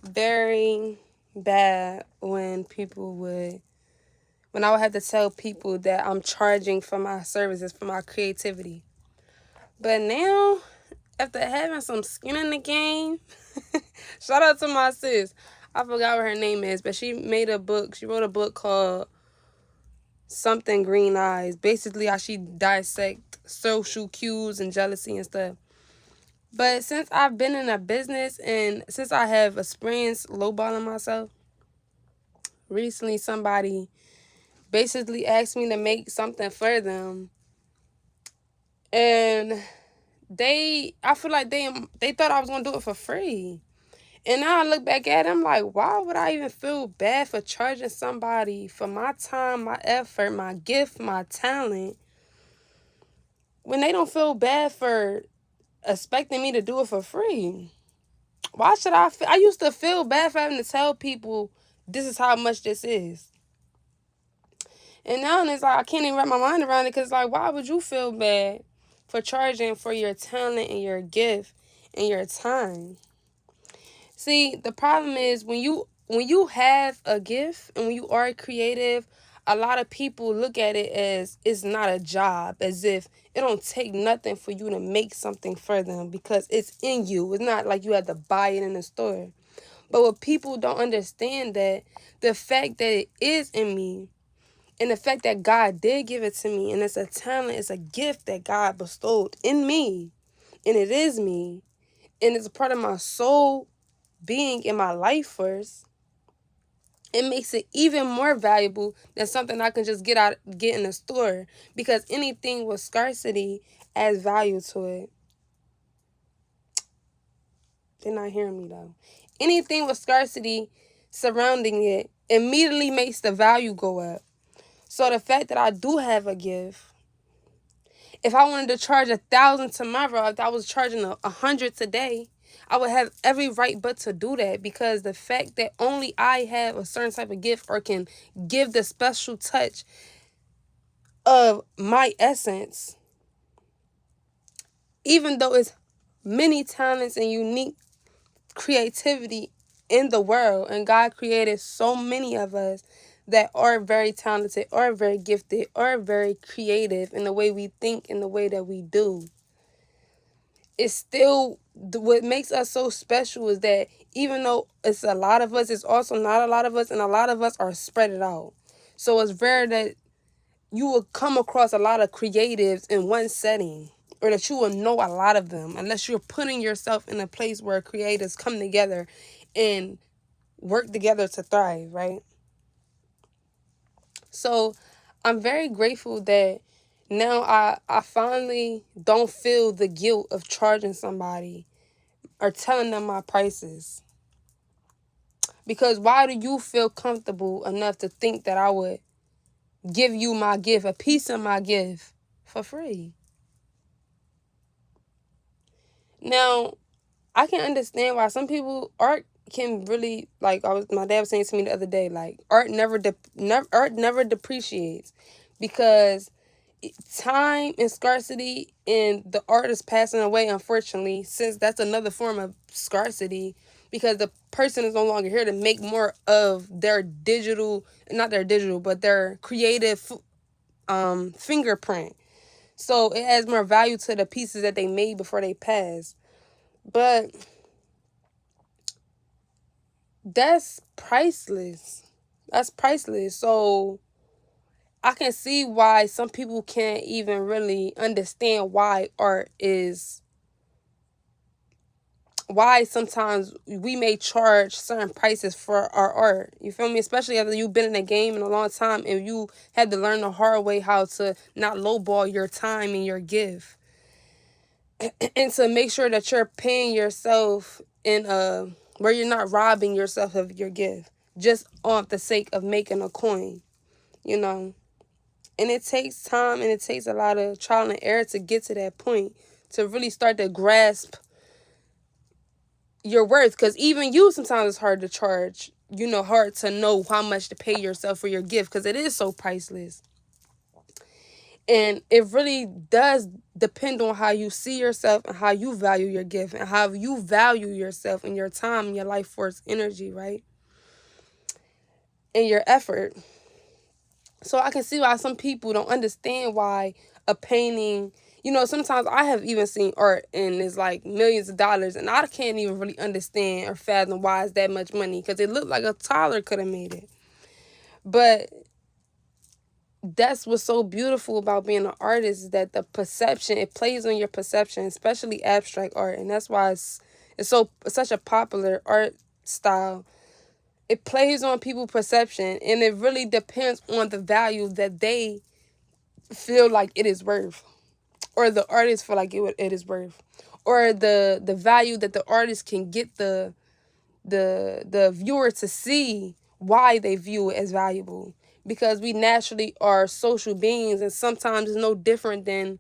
very bad when I would have to tell people that I'm charging for my services, for my creativity. But now, after having some skin in the game, shout out to my sis. I forgot what her name is, but she made a book. She wrote a book called Something Green Eyes. Basically, how she dissect social cues and jealousy and stuff. But since I've been in a business and since I have experienced lowballing myself, recently somebody basically asked me to make something for them. And I feel like they thought I was gonna do it for free. And now I look back at it, I'm like, why would I even feel bad for charging somebody for my time, my effort, my gift, my talent, when they don't feel bad for expecting me to do it for free? Why should I used to feel bad for having to tell people this is how much this is. And now it's like I can't even wrap my mind around it because, like, why would you feel bad for charging for your talent and your gift and your time? See, the problem is when you have a gift and when you are creative, a lot of people look at it as it's not a job, as if it don't take nothing for you to make something for them because it's in you. It's not like you have to buy it in the store. But what people don't understand, that the fact that it is in me and the fact that God did give it to me, and it's a talent, it's a gift that God bestowed in me, and it is me, and it's a part of my soul being in my life first, it makes it even more valuable than something I can just get in the store, because anything with scarcity adds value to it. They're not hearing me though. Anything with scarcity surrounding it immediately makes the value go up. So the fact that I do have a gift, if I wanted to charge 1,000 tomorrow, if I was charging 100 today, I would have every right but to do that, because the fact that only I have a certain type of gift or can give the special touch of my essence, even though it's many talents and unique creativity in the world, and God created so many of us that are very talented, are very gifted, are very creative in the way we think, in the way that we do. It's still, what makes us so special is that even though it's a lot of us, it's also not a lot of us, and a lot of us are spread it out. So it's rare that you will come across a lot of creatives in one setting, or that you will know a lot of them, unless you're putting yourself in a place where creators come together and work together to thrive, right? So I'm very grateful that now I finally don't feel the guilt of charging somebody or telling them my prices. Because why do you feel comfortable enough to think that I would give you my gift, a piece of my gift, for free? Now, I can understand why some people, art can really, like my dad was saying to me the other day, like art never depreciates, because time and scarcity, and the art is passing away, unfortunately, since that's another form of scarcity, because the person is no longer here to make more of their digital, not their digital, but their creative fingerprint. So it adds more value to the pieces that they made before they passed. But that's priceless. That's priceless. So I can see why some people can't even really understand why sometimes we may charge certain prices for our art. You feel me? Especially after you've been in the game in a long time and you had to learn the hard way how to not lowball your time and your gift. And to make sure that you're paying yourself in where you're not robbing yourself of your gift just off the sake of making a coin, you know. And it takes time and it takes a lot of trial and error to get to that point, to really start to grasp your worth. Because even you, sometimes it's hard to charge, hard to know how much to pay yourself for your gift, because it is so priceless. And it really does depend on how you see yourself and how you value your gift and how you value yourself and your time and your life force energy, right? And your effort. So I can see why some people don't understand why a painting, sometimes I have even seen art and it's like millions of dollars and I can't even really understand or fathom why it's that much money because it looked like a toddler could have made it. But that's what's so beautiful about being an artist is that the perception, it plays on your perception, especially abstract art. And that's why it's such a popular art style. It plays on people's perception and it really depends on the value that they feel like it is worth, or the artist feel like it is worth, or the value that the artist can get the viewer to see why they view it as valuable. Because we naturally are social beings, and sometimes it's no different than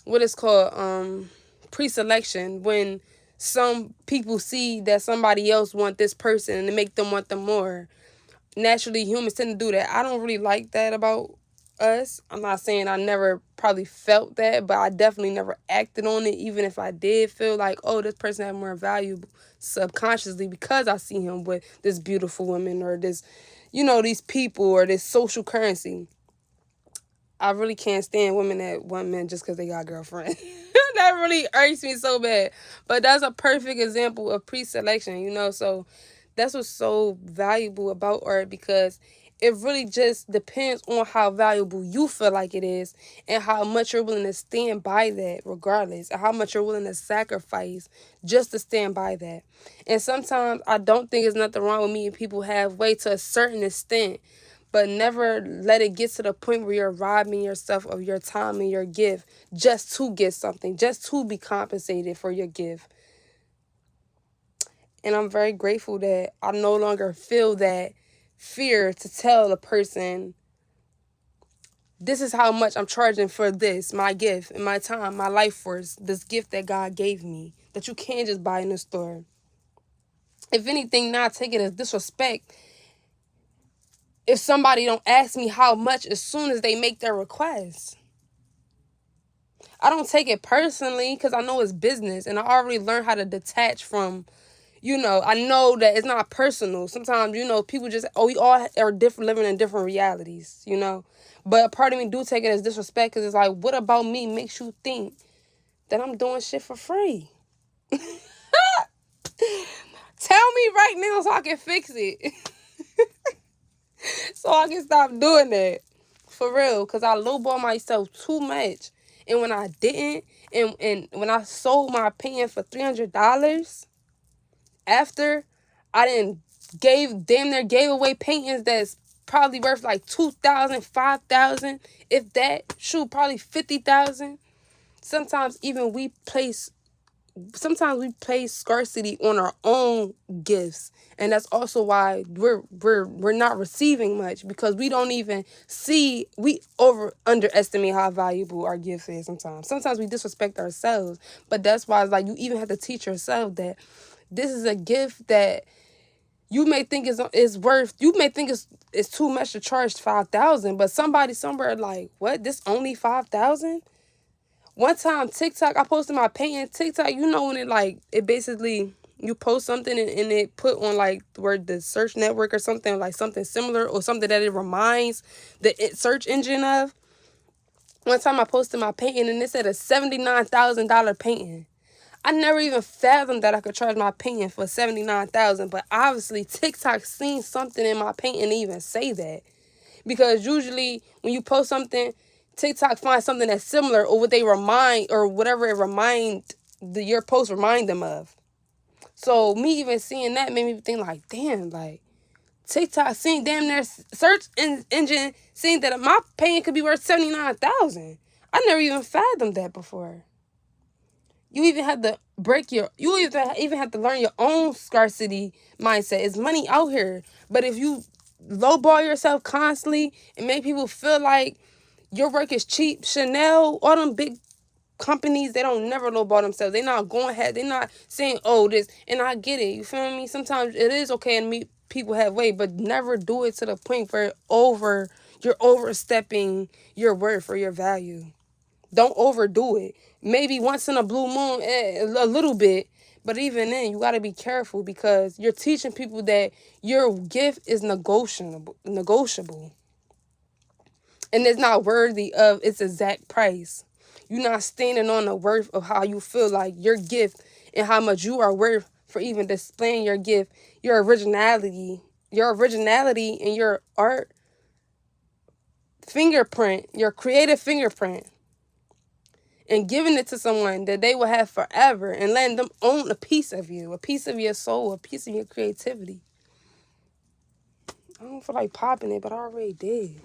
what is called pre-selection, when some people see that somebody else want this person and it make them want them more. Naturally, humans tend to do that. I don't really like that about us. I'm not saying I never probably felt that, but I definitely never acted on it, even if I did feel like, oh, this person had more value subconsciously because I see him with this beautiful woman or this, these people or this social currency. I really can't stand women that want men just because they got a girlfriend. That really irks me so bad. But that's a perfect example of pre-selection, so that's what's so valuable about art, because it really just depends on how valuable you feel like it is and how much you're willing to stand by that regardless, and how much you're willing to sacrifice just to stand by that. And sometimes I don't think there's nothing wrong with meeting people halfway to a certain extent, but never let it get to the point where you're robbing yourself of your time and your gift just to get something, just to be compensated for your gift. And I'm very grateful that I no longer feel that fear to tell a person, this is how much I'm charging for this, my gift and my time, my life force, this gift that God gave me, that you can't just buy in the store. If anything, not take it as disrespect if somebody don't ask me how much as soon as they make their request. I don't take it personally because I know it's business and I already learned how to detach from, I know that it's not personal. Sometimes, people just, we all are different, living in different realities, But a part of me do take it as disrespect because it's like, what about me makes you think that I'm doing shit for free? Tell me right now so I can fix it. So I can stop doing that. For real. Because I lowball myself too much. And when I didn't, and when I sold my painting for $300, after I didn't damn near gave away paintings that's probably worth like $2,000, $5,000, if that, shoot, probably $50,000. Sometimes we place scarcity on our own gifts, and that's also why we're not receiving much, because we don't even see, we underestimate how valuable our gift is. Sometimes we disrespect ourselves, but that's why it's like you even have to teach yourself that this is a gift that you may think is worth. You may think it's too much to charge $5,000, but somebody somewhere like, what? This only $5,000? One time, TikTok, I posted my painting. TikTok, when it basically, you post something and it put on like where the search network or something, like something similar or something that it reminds the search engine of. One time I posted my painting and it said a $79,000 painting. I never even fathomed that I could charge my painting for $79,000, but obviously TikTok seen something in my painting to even say that. Because usually when you post something, TikTok finds something that's similar, or what they remind, or whatever your post remind them of. So me even seeing that made me think like, damn, like TikTok seeing damn near search engine seeing that my painting could be worth $79,000. I never even fathomed that before. You even have to even have to learn your own scarcity mindset. It's money out here, but if you lowball yourself constantly and make people feel like your work is cheap, Chanel, all them big companies, they don't never lowball themselves. They're not going ahead. They're not saying, oh, this, and I get it. You feel me? Sometimes it is okay to meet people halfway, but never do it to the point where you're overstepping your worth or your value. Don't overdo it. Maybe once in a blue moon, a little bit. But even then, you got to be careful because you're teaching people that your gift is negotiable. And it's not worthy of its exact price. You're not standing on the worth of how you feel like your gift and how much you are worth for even displaying your gift, your originality and your art fingerprint, your creative fingerprint, and giving it to someone that they will have forever and letting them own a piece of you, a piece of your soul, a piece of your creativity. I don't feel like popping it, but I already did.